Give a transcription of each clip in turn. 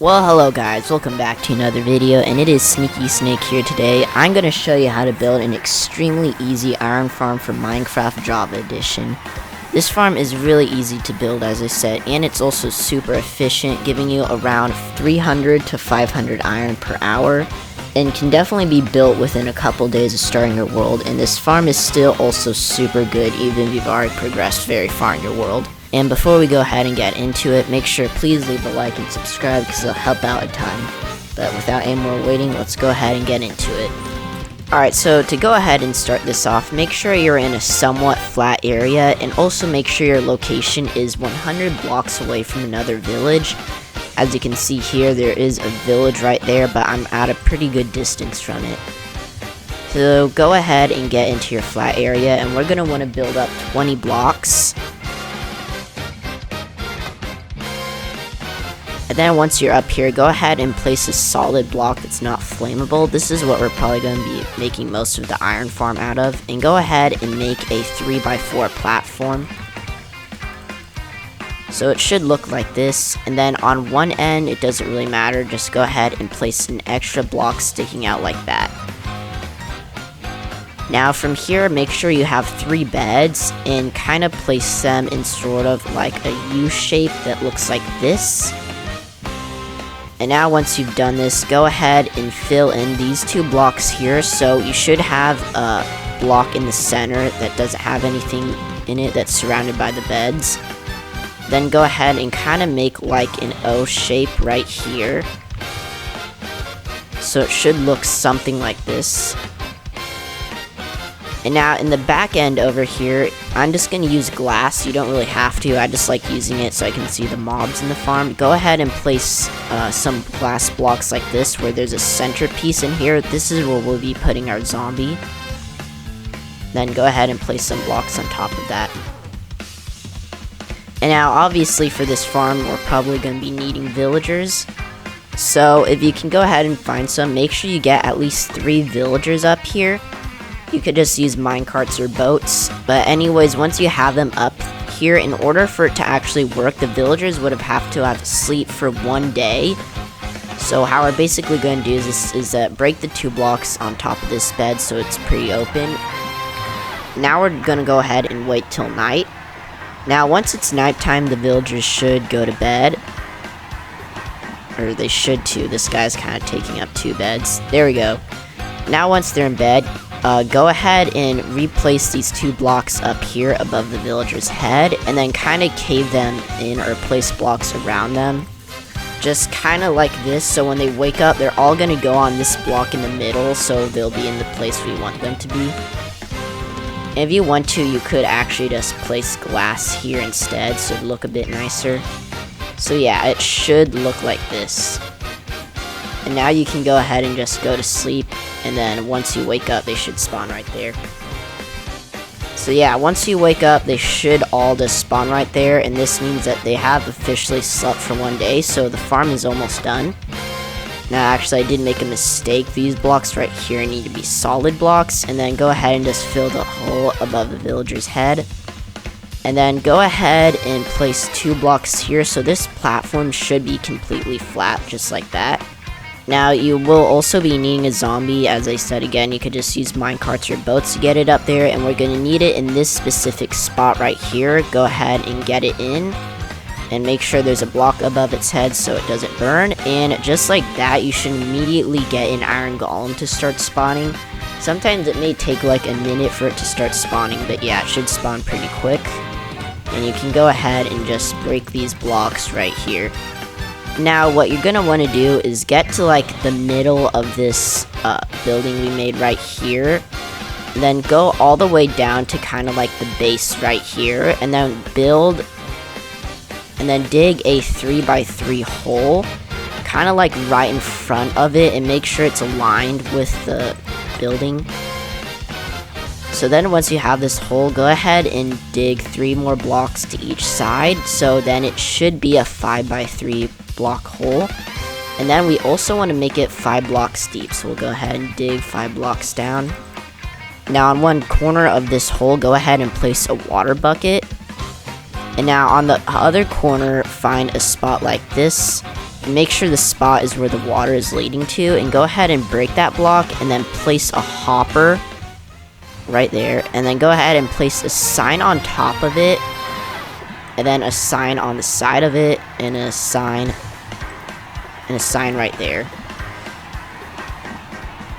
Well, hello guys, welcome back to another video, and it is Sneaky Snake here today. I'm going to show you how to build an extremely easy iron farm for Minecraft Java Edition. This farm is really easy to build, as I said, and it's also super efficient, giving you around 300 to 500 iron per hour, and can definitely be built within a couple days of starting your world. And this farm is still also super good, even if you've already progressed very far in your world. And before we go ahead and get into it, make sure please leave a like and subscribe because it'll help out a ton. But without any more waiting, let's go ahead and get into it. Alright, so to go ahead and start this off, make sure you're in a somewhat flat area, and also make sure your location is 100 blocks away from another village. As you can see here, there is a village right there, but I'm at a pretty good distance from it. So go ahead and get into your flat area, and we're going to want to build up 20 blocks. And then once you're up here, go ahead and place a solid block that's not flammable. This is what we're probably going to be making most of the iron farm out of. And go ahead and make a 3x4 platform. So it should look like this. And then on one end, it doesn't really matter. Just go ahead and place an extra block sticking out like that. Now from here, make sure you have 3 beds and kind of place them in sort of like a U shape that looks like this. And now once you've done this, go ahead and fill in these 2 blocks here. So you should have a block in the center that doesn't have anything in it that's surrounded by the beds. Then go ahead and kind of make like an O shape right here. So it should look something like this. And now in the back end over here, I'm just going to use glass. You don't really have to. I just like using it so I can see the mobs in the farm. Go ahead and place some glass blocks like this where there's a centerpiece in here. This is where we'll be putting our zombie. Then go ahead and place some blocks on top of that. And now obviously for this farm, we're probably going to be needing villagers. So if you can go ahead and find some, make sure you get at least 3 villagers up here. You could just use minecarts or boats, but anyways, once you have them up here, in order for it to actually work, the villagers would have to sleep for 1 day. So how we're basically going to do is break the 2 blocks on top of this bed so it's pretty open. Now we're going to go ahead and wait till night. Now once it's nighttime, the villagers should go to bed. Or they should too. This guy's kind of taking up 2 beds. There we go. Now once they're in bed, go ahead and replace these 2 blocks up here above the villager's head, and then kind of cave them in or place blocks around them. Just kind of like this, so when they wake up, they're all going to go on this block in the middle, so they'll be in the place we want them to be. And if you want to, you could actually just place glass here instead, so it'll look a bit nicer. So yeah, it should look like this. And now you can go ahead and just go to sleep, and then once you wake up, they should spawn right there. So yeah, once you wake up, they should all just spawn right there, and this means that they have officially slept for 1 day, so the farm is almost done. Now actually, I did make a mistake. These blocks right here need to be solid blocks, and then go ahead and just fill the hole above the villager's head. And then go ahead and place 2 blocks here, so this platform should be completely flat, just like that. Now, you will also be needing a zombie. As I said again, you could just use minecarts or boats to get it up there, and we're going to need it in this specific spot right here. Go ahead and get it in, and make sure there's a block above its head so it doesn't burn, and just like that, you should immediately get an iron golem to start spawning. Sometimes it may take like a minute for it to start spawning, but yeah, it should spawn pretty quick. And you can go ahead and just break these blocks right here. Now, what you're going to want to do is get to like the middle of this building we made right here. Then go all the way down to kind of like the base right here. And then build, and then dig a 3x3 hole. Kind of like right in front of it, and make sure it's aligned with the building. So then once you have this hole, go ahead and dig 3 more blocks to each side. So then it should be a 5x3 block hole. And then we also want to make it 5 blocks deep, so we'll go ahead and dig 5 blocks down. Now on one corner of this hole, go ahead and place a water bucket. And now on the other corner, find a spot like this, make sure the spot is where the water is leading to, and go ahead and break that block, and then place a hopper right there, and then go ahead and place a sign on top of it, and then a sign on the side of it, and a sign right there.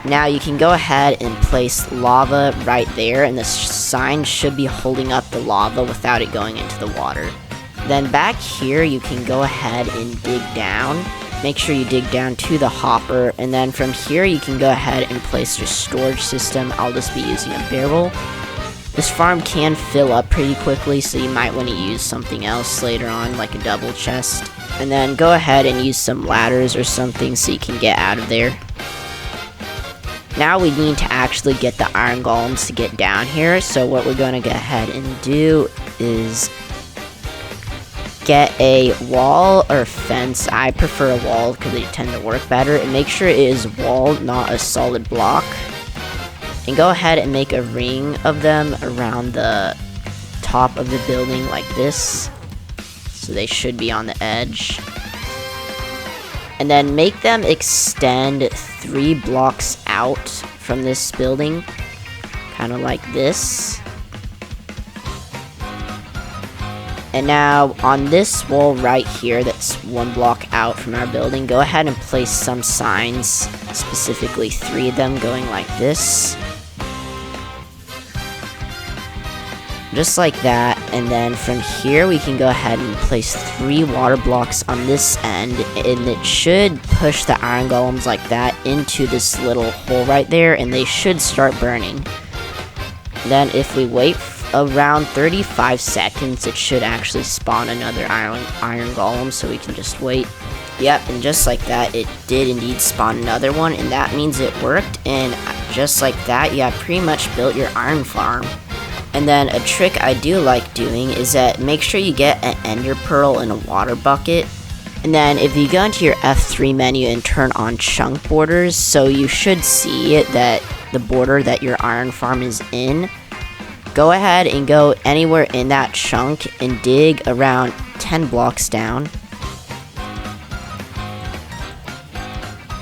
Now you can go ahead and place lava right there, and the sign should be holding up the lava without it going into the water. Then back here you can go ahead and dig down. Make sure you dig down to the hopper, and then from here you can go ahead and place your storage system. I'll just be using a barrel. This farm can fill up pretty quickly, so you might want to use something else later on, like a double chest. And then go ahead and use some ladders or something so you can get out of there. Now we need to actually get the iron golems to get down here, so what we're going to go ahead and do is get a wall or fence. I prefer a wall because they tend to work better, and make sure it is wall, not a solid block. And go ahead and make a ring of them around the top of the building like this, so they should be on the edge. And then make them extend 3 blocks out from this building, kind of like this. And now on this wall right here that's 1 block out from our building, go ahead and place some signs, specifically 3 of them going like this. Just like that, and then from here we can go ahead and place 3 water blocks on this end, and it should push the iron golems like that into this little hole right there, and they should start burning. Then if we wait around 35 seconds, it should actually spawn another iron golem, so we can just wait. Yep, and just like that, it did indeed spawn another one, and that means it worked, and just like that, you have pretty much built your iron farm. And then a trick I do like doing is that make sure you get an ender pearl in a water bucket. And then if you go into your F3 menu and turn on chunk borders, so you should see it that the border that your iron farm is in, go ahead and go anywhere in that chunk and dig around 10 blocks down.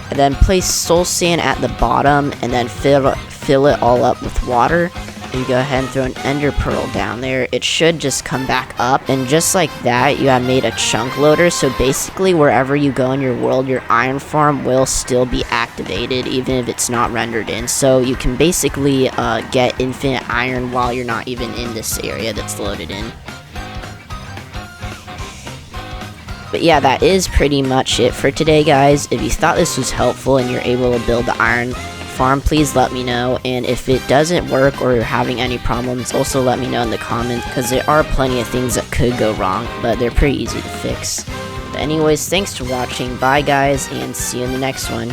And then place soul sand at the bottom, and then fill it all up with water. You go ahead and throw an ender pearl down there. It should just come back up, and just like that, you have made a chunk loader. So basically, wherever you go in your world, your iron farm will still be activated, even if it's not rendered in. So you can basically get infinite iron while you're not even in this area that's loaded in. But yeah, that is pretty much it for today, guys. If you thought this was helpful and you're able to build the iron farm, please let me know, and if it doesn't work or you're having any problems, also let me know in the comments, because there are plenty of things that could go wrong, but they're pretty easy to fix. But anyways, thanks for watching, bye guys, and see you in the next one.